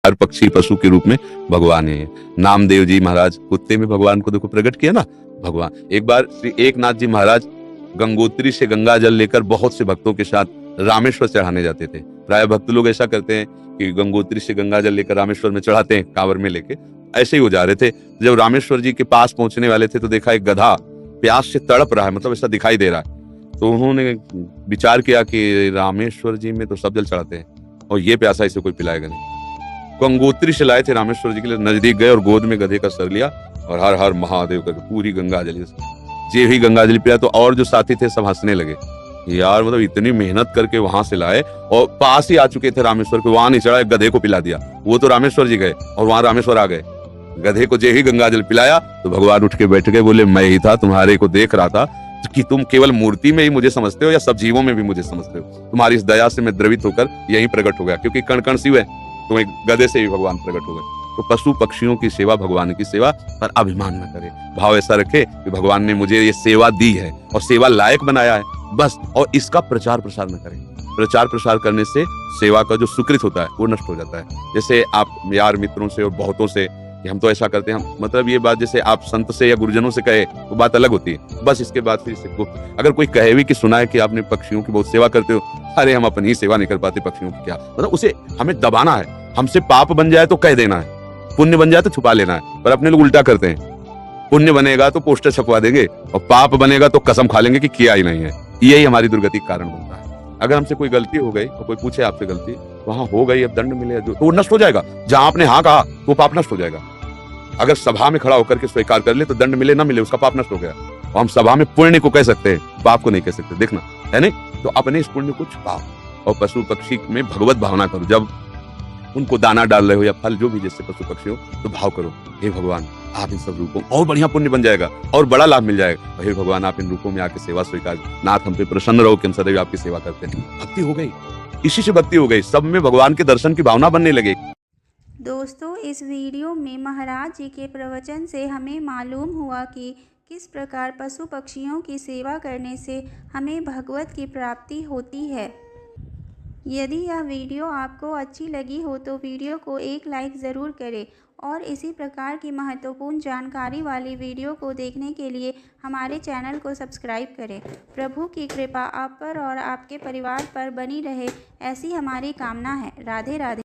हर पक्षी पशु के रूप में भगवान है। नामदेव जी महाराज कुत्ते में भगवान को देखो प्रकट किया ना भगवान। एक बार श्री एकनाथ जी महाराज गंगोत्री से गंगा जल लेकर बहुत से भक्तों के साथ रामेश्वर चढ़ाने जाते थे। प्राय भक्त लोग ऐसा करते हैं कि गंगोत्री से गंगा जल लेकर रामेश्वर में चढ़ाते हैं कांवर में लेके। ऐसे ही वो जा रहे थे, जब रामेश्वर जी के पास पहुंचने वाले थे तो देखा एक गधा प्यास से तड़प रहा है, मतलब ऐसा दिखाई दे रहा है। तो उन्होंने विचार किया कि रामेश्वर जी में तो सब जल चढ़ाते हैं और ये प्यासा इसे कोई पिलाएगा नहीं। गंगोत्री से लाए थे रामेश्वर जी के लिए, नजदीक गए और गोद में गधे का सर लिया और हर हर महादेव करके पूरी गंगा जली जे ही गंगा जल पिया। तो और जो साथी थे सब हंसने लगे, यार मतलब इतनी मेहनत करके वहां से लाए और पास ही आ चुके थे रामेश्वर के, वहां नहीं चढ़ा, गधे को पिला दिया। वो तो रामेश्वर जी गए और वहां रामेश्वर आ गए। गधे को जे ही गंगा जल पिलाया तो भगवान उठ के बैठ गए, बोले मैं ही था, तुम्हारे को देख रहा था कि तुम केवल मूर्ति में ही मुझे समझते हो या सब जीवों में भी मुझे समझते हो। तुम्हारी इस दया से मैं द्रवित होकर यहीं प्रकट हो गया, क्योंकि कण कण शिव है, तो एक गधे से भी भगवान प्रकट हो गए। तो पशु पक्षियों की सेवा भगवान की सेवा पर अभिमान न करे, भाव ऐसा रखे कि भगवान ने मुझे ये सेवा दी है और सेवा लायक बनाया है बस, और इसका प्रचार प्रसार न करें। प्रचार प्रसार करने से सेवा का जो सुकृत होता है वो नष्ट हो जाता है। जैसे आप यार मित्रों से और बहुतों से हम तो ऐसा करते हैं, मतलब ये बात जैसे आप संत से या गुरुजनों से कहे वो बात अलग होती है, बस इसके बाद फिर इससे अगर कोई कहे भी कि सुना है कि आपने पक्षियों की बहुत सेवा करते हो, अरे हम अपनी ही सेवा नहीं कर पाते पक्षियों की क्या, मतलब उसे हमें दबाना है। हमसे पाप बन जाए तो कह देना है, पुण्य बन जाए तो छुपा लेना है। पर अपने लोग उल्टा करते हैं, पुण्य बनेगा तो पोस्टर छपवा देंगे और पाप बनेगा तो कसम खा लेंगे कि किया ही नहीं है। यही हमारी दुर्गति का कारण बनता है। अगर हमसे कोई गलती हो गई और कोई पूछे आपसे गलती वहां हो गई, अब दंड मिले जो तो वो नष्ट हो जाएगा। जहां आपने हाँ कहा तो पाप नष्ट हो जाएगा। अगर सभा में खड़ा होकर के स्वीकार कर ले तो दंड मिले ना मिले उसका पाप नष्ट हो गया। और हम सभा में पुण्य को कह सकते हैं, पाप को नहीं कह सकते, देखना है नहीं। तो अपने इस पुण्य को छुपाओ और पशु पक्षी में भगवत भावना करो। जब उनको दाना डाल रहे हो या फल जो भी जैसे पशु पक्षी हो तो भाव करो, हे भगवान आप इन सब रूपों और बढ़िया पुण्य बन जाएगा और बड़ा लाभ मिल जाएगा। हे भगवान आप इन रूपों में आके सेवा स्वीकार, नाथ हम पे प्रसन्न रहो कि हम सदैव आपकी सेवा करते हैं। भक्ति हो गई, इसी से भक्ति हो गई, सब में भगवान के दर्शन की भावना बनने लगे। दोस्तों इस वीडियो में महाराज जी के प्रवचन से हमें मालूम हुआ कि किस प्रकार पशु पक्षियों की सेवा करने से हमें भगवत की प्राप्ति होती है। यदि यह वीडियो आपको अच्छी लगी हो तो वीडियो को एक लाइक ज़रूर करें और इसी प्रकार की महत्वपूर्ण जानकारी वाली वीडियो को देखने के लिए हमारे चैनल को सब्सक्राइब करें। प्रभु की कृपा आप पर और आपके परिवार पर बनी रहे, ऐसी हमारी कामना है। राधे राधे।